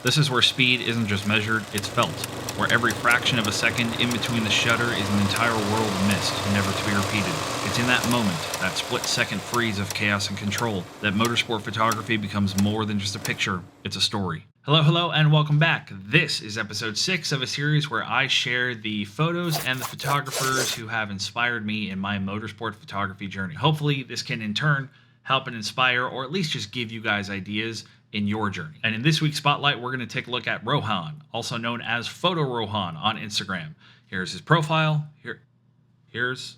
This is where speed isn't just measured, it's felt. Where every fraction of a second in between the shutter is an entire world of mist, never to be repeated. It's in that moment, that split-second freeze of chaos and control, that motorsport photography becomes more than just a picture, it's a story. Hello, and welcome back. This is episode 6 of a series where I share the photos and the photographers who have inspired me in my motorsport photography journey. Hopefully, this can in turn help and inspire, or at least just give you guys ideas in your journey. And in this week's Spotlight, we're going to take a look at Rohan, also known as Photo Rohan on Instagram. Here's his profile. Here's his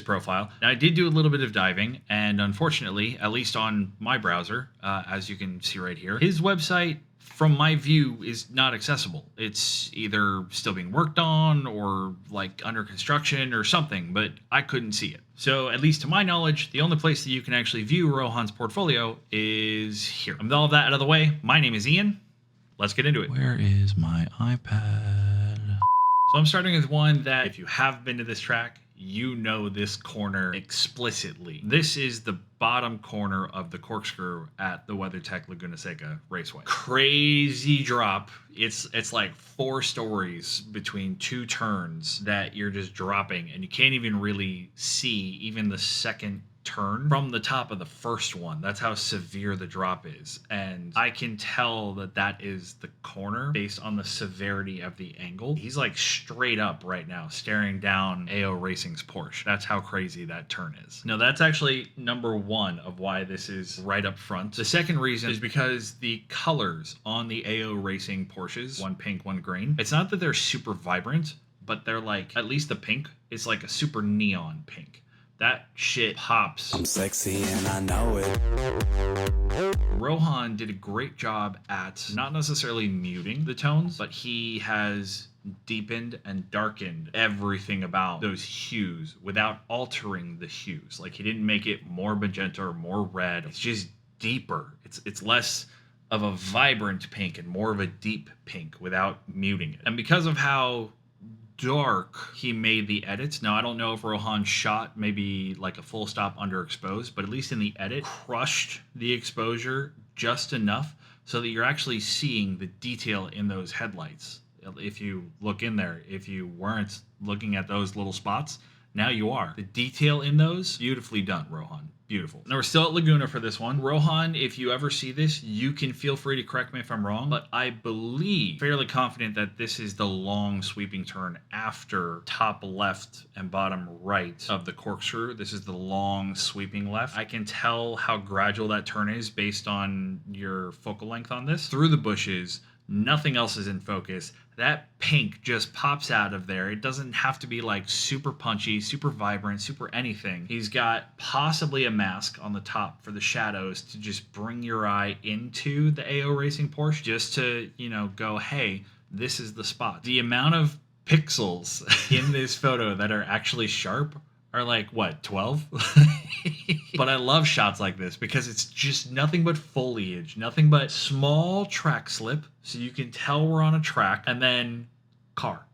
profile. Now, I did do a little bit of diving, and unfortunately, at least on my browser, as you can see right here, his website, from my view, is not accessible. It's either still being worked on or like under construction or something, but I couldn't see it. So, at least to my knowledge, the only place that you can actually view Rohan's portfolio is here. With all of that out of the way, my name is Ian. Let's get into it. Where is my iPad? So I'm starting with one that, if you have been to this track, you know this corner explicitly. This is the bottom corner of the corkscrew at the WeatherTech Laguna Seca Raceway. Crazy drop. It's like 4 stories between 2 turns that you're just dropping, and you can't even really see even the second turn from the top of the first one. That's how severe the drop is, and I can tell that that is the corner based on the severity of the angle. He's like straight up right now staring down AO Racing's Porsche. That's how crazy that turn is. No, that's actually number 1 of why this is right up front. The second reason is because the colors on the AO Racing Porsches, one pink, one green, it's not that they're super vibrant, but they're like, at least the pink is like a super neon pink. That shit pops. I'm sexy and I know it. Rohan did a great job at not necessarily muting the tones, but he has deepened and darkened everything about those hues without altering the hues. Like, he didn't make it more magenta or more red. It's just deeper. It's less of a vibrant pink and more of a deep pink without muting it. And because of how dark he made the edits. Now, I don't know if Rohan shot maybe like a full stop underexposed, but at least in the edit, crushed the exposure just enough so that you're actually seeing the detail in those headlights. If you look in there, if you weren't looking at those little spots, now you are. The detail in those, beautifully done, Rohan. Beautiful. Now, we're still at Laguna for this one. Rohan, if you ever see this, you can feel free to correct me if I'm wrong, but I believe, fairly confident, that this is the long sweeping turn after top left and bottom right of the corkscrew. This is the long sweeping left. I can tell how gradual that turn is based on your focal length on this. Through the bushes, nothing else is in focus. That pink just pops out of there. It doesn't have to be like super punchy, super vibrant, super anything. He's got possibly a mask on the top for the shadows to just bring your eye into the AO Racing Porsche, just to, go, hey, this is the spot. The amount of pixels in this photo that are actually sharp are like, what, 12? But I love shots like this because it's just nothing but foliage, nothing but small track slip, so you can tell we're on a track, and then car.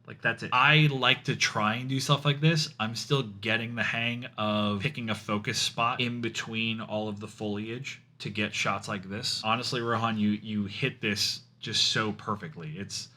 Like, that's it. I like to try and do stuff like this. I'm still getting the hang of picking a focus spot in between all of the foliage to get shots like this. Honestly, Rohan, you hit this just so perfectly. It's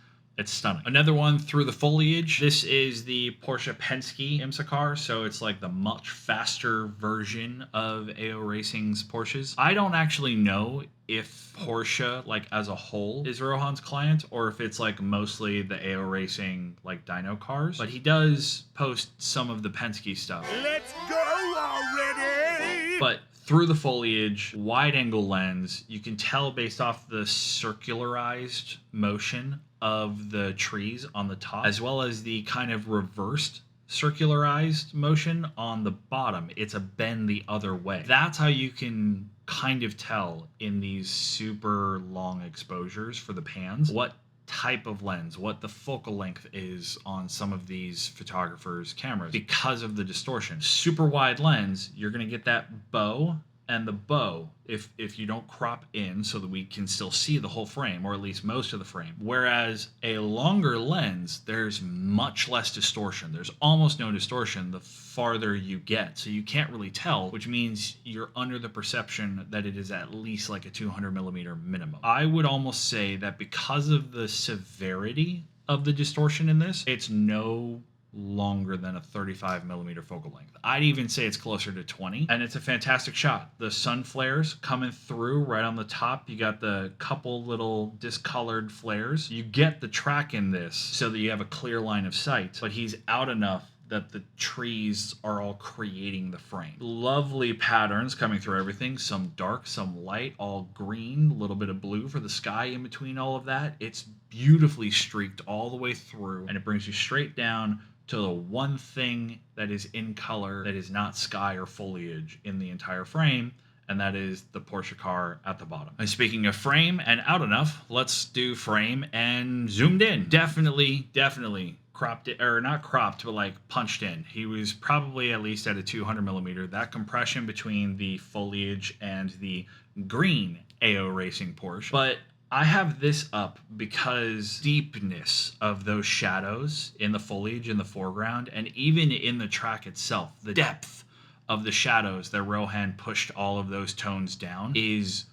stunning. Another one through the foliage. This is the Porsche Penske IMSA car, so it's like the much faster version of AO Racing's Porsches. I don't actually know if Porsche, like as a whole, is Rohan's client, or if it's like mostly the AO Racing like dyno cars, but he does post some of the Penske stuff. Let's go already! But through the foliage, wide angle lens, you can tell based off the circularized motion of the trees on the top, as well as the kind of reversed circularized motion on the bottom. It's a bend the other way. That's how you can kind of tell in these super long exposures for the pans what type of lens, what the focal length is on some of these photographers' cameras because of the distortion. Super wide lens, you're going to get that bow and the bow, if you don't crop in so that we can still see the whole frame, or at least most of the frame. Whereas a longer lens, there's much less distortion. There's almost no distortion the farther you get. So you can't really tell, which means you're under the perception that it is at least like a 200 millimeter minimum. I would almost say that because of the severity of the distortion in this, it's no longer than a 35 millimeter focal length. I'd even say it's closer to 20, and it's a fantastic shot. The sun flares coming through right on the top. You got the couple little discolored flares. You get the track in this so that you have a clear line of sight, but he's out enough that the trees are all creating the frame. Lovely patterns coming through everything. Some dark, some light, all green, a little bit of blue for the sky in between all of that. It's beautifully streaked all the way through, and it brings you straight down to the one thing that is in color that is not sky or foliage in the entire frame, and that is the Porsche car at the bottom. And speaking of frame and out enough, let's do frame and zoomed in. Definitely cropped it, or not cropped, but like punched in. He was probably at least at a 200 millimeter. That compression between the foliage and the green AO Racing Porsche. But I have this up because deepness of those shadows in the foliage in the foreground, and even in the track itself, the depth of the shadows that Rohan pushed all of those tones down is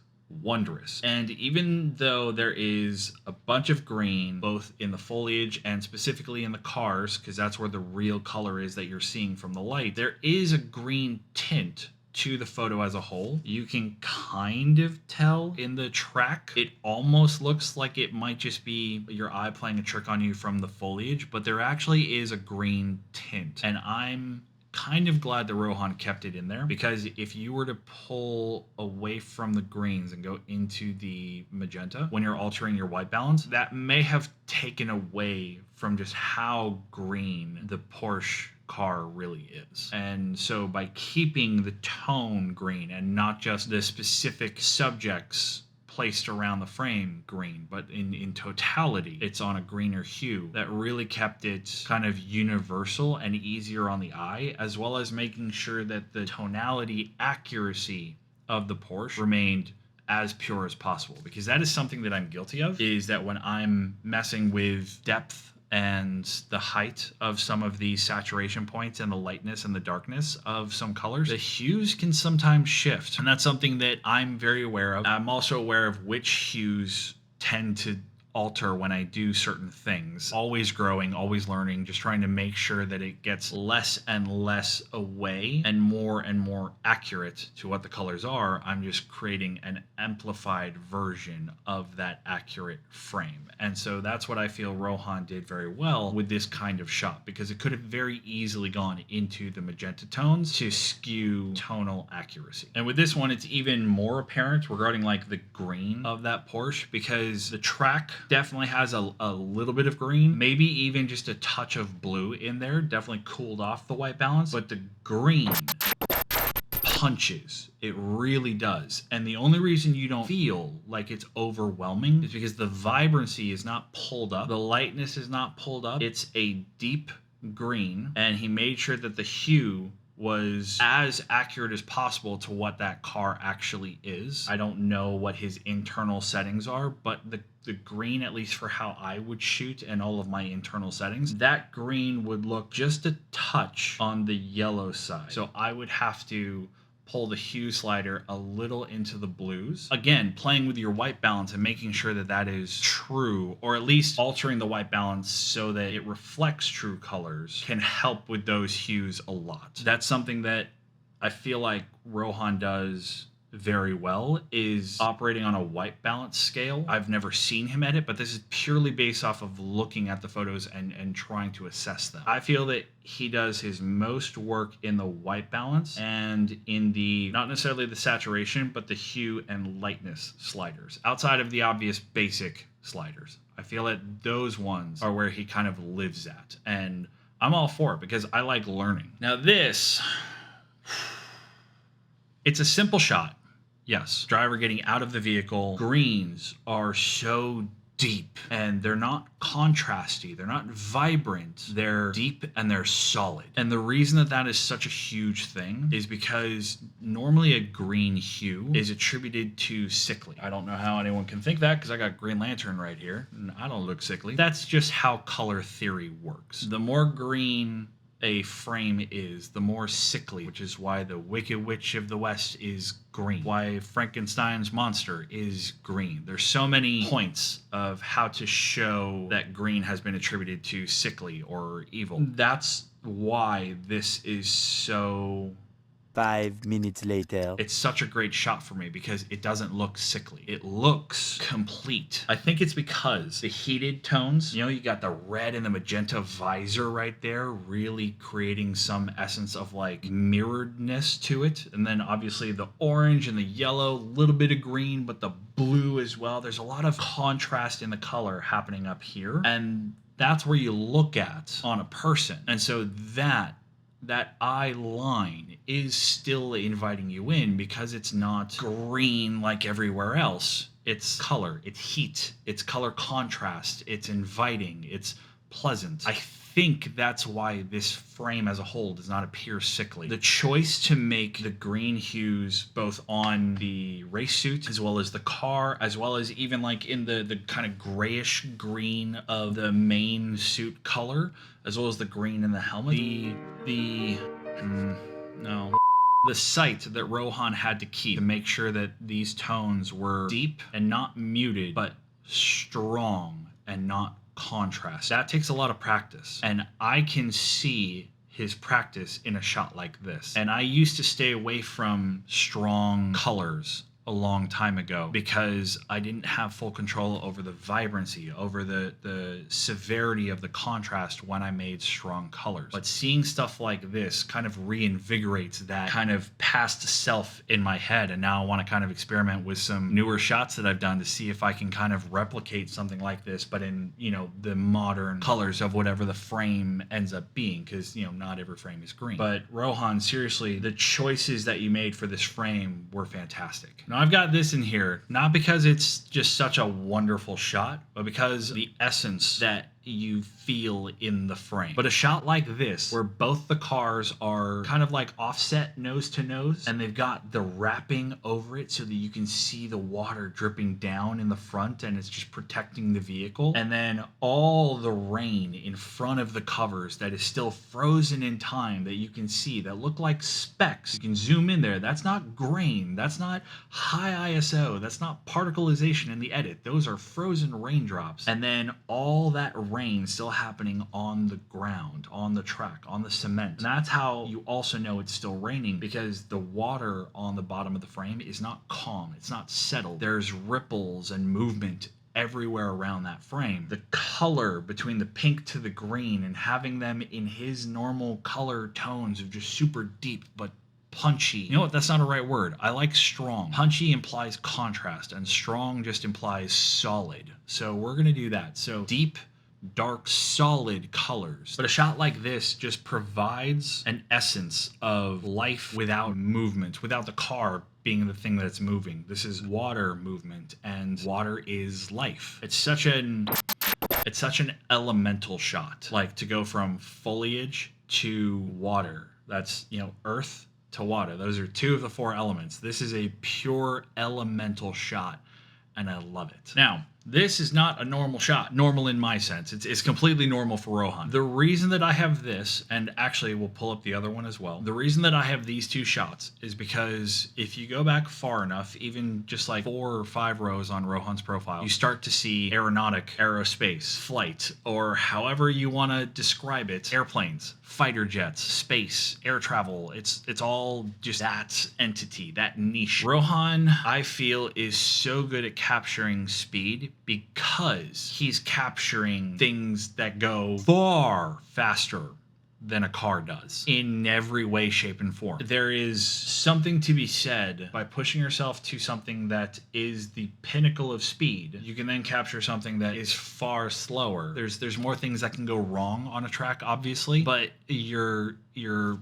wondrous. And even though there is a bunch of green, both in the foliage and specifically in the cars, because that's where the real color is that you're seeing from the light, there is a green tint to the photo as a whole. You can kind of tell in the track. It almost looks like it might just be your eye playing a trick on you from the foliage, but there actually is a green tint. And I'm kind of glad that Rohan kept it in there, because if you were to pull away from the greens and go into the magenta when you're altering your white balance, that may have taken away from just how green the Porsche car really is. And so by keeping the tone green and not just the specific subjects placed around the frame green, but in totality it's on a greener hue, that really kept it kind of universal and easier on the eye, as well as making sure that the tonality accuracy of the Porsche remained as pure as possible. Because that is something that I'm guilty of, is that when I'm messing with depth and the height of some of the saturation points and the lightness and the darkness of some colors, the hues can sometimes shift. And that's something that I'm very aware of. I'm also aware of which hues tend to alter when I do certain things. Always growing, always learning, just trying to make sure that it gets less and less away and more accurate to what the colors are. I'm just creating an amplified version of that accurate frame. And so that's what I feel Rohan did very well with this kind of shot, because it could have very easily gone into the magenta tones to skew tonal accuracy. And with this one, it's even more apparent regarding like the green of that Porsche, because the track definitely has a little bit of green, maybe even just a touch of blue in there, definitely cooled off the white balance, but the green punches. It really does. And the only reason you don't feel like it's overwhelming is because the vibrancy is not pulled up, the lightness is not pulled up. It's a deep green, and he made sure that the hue was as accurate as possible to what that car actually is. I don't know what his internal settings are, but the green, at least for how I would shoot and all of my internal settings, that green would look just a touch on the yellow side. So I would have to pull the hue slider a little into the blues. Again, playing with your white balance and making sure that that is true, or at least altering the white balance so that it reflects true colors, can help with those hues a lot. That's something that I feel like Rohan does very well, is operating on a white balance scale. I've never seen him edit, but this is purely based off of looking at the photos and trying to assess them. I feel that he does his most work in the white balance and in the, not necessarily the saturation, but the hue and lightness sliders, outside of the obvious basic sliders. I feel that those ones are where he kind of lives at, and I'm all for it because I like learning. Now this, it's a simple shot. Yes, driver getting out of the vehicle. Greens are so deep, and they're not contrasty, they're not vibrant, they're deep and they're solid. And the reason that that is such a huge thing is because normally a green hue is attributed to sickly. I don't know how anyone can think that because I got Green Lantern right here and I don't look sickly. That's just how color theory works. The more green a frame is, the more sickly, which is why the Wicked Witch of the West is green, why Frankenstein's monster is green. There's so many points of how to show that green has been attributed to sickly or evil. That's why this is so... 5 minutes later. It's such a great shot for me because it doesn't look sickly. It looks complete. I think it's because the heated tones, you know, you got the red and the magenta visor right there, really creating some essence of like mirroredness to it. And then obviously the orange and the yellow, a little bit of green, but the blue as well. There's a lot of contrast in the color happening up here. And that's where you look at on a person. And so that eye line is still inviting you in because it's not green like everywhere else. It's color, it's heat, it's color contrast, it's inviting, it's pleasant. I think that's why this frame as a whole does not appear sickly. The choice to make the green hues both on the race suit as well as the car, as well as even like in the kind of grayish green of the main suit color, as well as the green in the helmet. The sight that Rohan had to keep to make sure that these tones were deep and not muted, but strong and not contrast. That takes a lot of practice, and I can see his practice in a shot like this. And I used to stay away from strong colors a long time ago because I didn't have full control over the vibrancy, over the severity of the contrast when I made strong colors. But seeing stuff like this kind of reinvigorates that kind of past self in my head, and now I want to kind of experiment with some newer shots that I've done to see if I can kind of replicate something like this, but in, you know, the modern colors of whatever the frame ends up being, because, you know, not every frame is green. But Rohan, seriously, the choices that you made for this frame were fantastic. Now I've got this in here, not because it's just such a wonderful shot, but because the essence that you feel in the frame. But a shot like this, where both the cars are kind of like offset nose to nose, and they've got the wrapping over it so that you can see the water dripping down in the front and it's just protecting the vehicle. And then all the rain in front of the covers that is still frozen in time that you can see that look like specks. You can zoom in there. That's not grain. That's not high ISO. That's not particleization in the edit. Those are frozen raindrops. And then all that rain still happening on the ground, on the track, on the cement. And that's how you also know it's still raining, because the water on the bottom of the frame is not calm. It's not settled. There's ripples and movement everywhere around that frame. The color between the pink to the green and having them in his normal color tones of just super deep but punchy. You know what? That's not a right word. I like strong. Punchy implies contrast, and strong just implies solid. So we're going to do that. So deep, dark, solid colors. But a shot like this just provides an essence of life without movement, without the car being the thing that's moving. This is water movement, and water is life. It's such an elemental shot. Like, to go from foliage to water. That's, you know, earth to water. Those are two of the four elements. This is a pure elemental shot, and I love it. Now, this is not a normal shot. Normal in my sense. It's completely normal for Rohan. The reason that I have this, and actually we'll pull up the other one as well. The reason that I have these two shots is because if you go back far enough, even just like 4 or 5 rows on Rohan's profile, you start to see aeronautic, aerospace, flight, or however you want to describe it, airplanes, fighter jets, space, air travel. It's all just that entity, that niche. Rohan, I feel, is so good at capturing speed because he's capturing things that go far faster than a car does in every way, shape, and form. There is something to be said by pushing yourself to something that is the pinnacle of speed. You can then capture something that is far slower. There's more things that can go wrong on a track, obviously, but your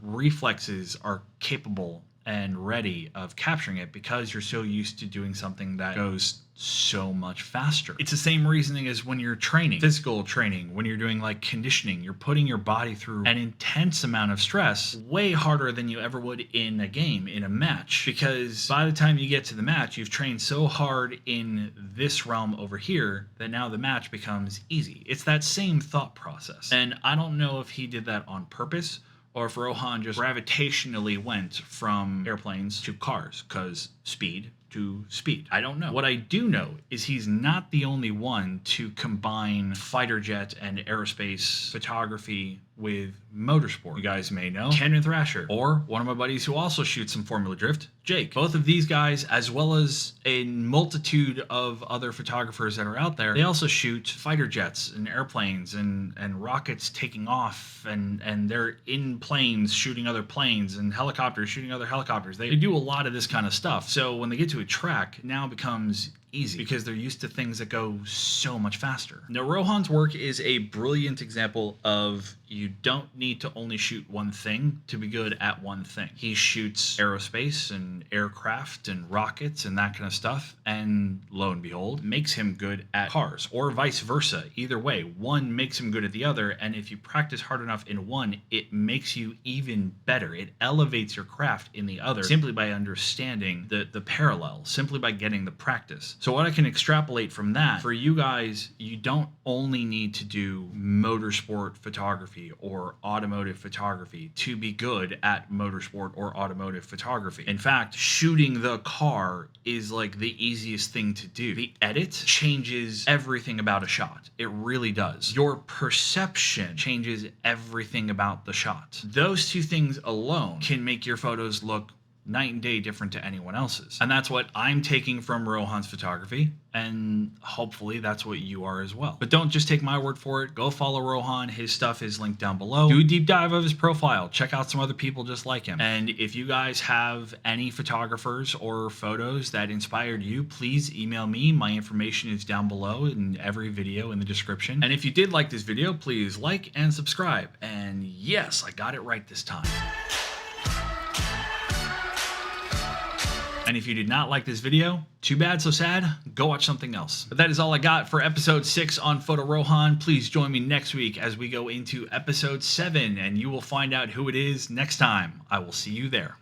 reflexes are capable and ready of capturing it because you're so used to doing something that goes so much faster. It's the same reasoning as when you're training, physical training, when you're doing like conditioning, you're putting your body through an intense amount of stress, way harder than you ever would in a game, in a match, because by the time you get to the match, you've trained so hard in this realm over here that now the match becomes easy. It's that same thought process. And I don't know if he did that on purpose or if Rohan just gravitationally went from airplanes to cars, because speed to speed. I don't know. What I do know is he's not the only one to combine fighter jet and aerospace photography with motorsport. You guys may know Camden Thrasher, or one of my buddies who also shoots some Formula Drift, Jake. Both of these guys, as well as a multitude of other photographers that are out there, they also shoot fighter jets and airplanes and rockets taking off, and they're in planes shooting other planes and helicopters shooting other helicopters. They do a lot of this kind of stuff. So when they get to a track, now becomes easy because they're used to things that go so much faster. Now, Rohan's work is a brilliant example of you don't need to only shoot one thing to be good at one thing. He shoots aerospace and aircraft and rockets and that kind of stuff, and lo and behold, makes him good at cars, or vice versa. Either way, one makes him good at the other, and if you practice hard enough in one, it makes you even better. It elevates your craft in the other simply by understanding the parallel, simply by getting the practice. So what I can extrapolate from that, for you guys, you don't only need to do motorsport photography or automotive photography to be good at motorsport or automotive photography. In fact, shooting the car is like the easiest thing to do. The edit changes everything about a shot. It really does. Your perception changes everything about the shot. Those two things alone can make your photos look night and day different to anyone else's. And that's what I'm taking from Rohan's photography, and hopefully that's what you are as well. But don't just take my word for it. Go follow Rohan. His stuff is linked down below. Do a deep dive of his profile. Check out some other people just like him. And if you guys have any photographers or photos that inspired you, please email me. My information is down below in every video in the description. And if you did like this video, please like and subscribe. And yes, I got it right this time. And if you did not like this video, too bad, so sad, go watch something else. But that is all I got for episode 6 on Photo Rohan. Please join me next week as we go into episode 7, and you will find out who it is next time. I will see you there.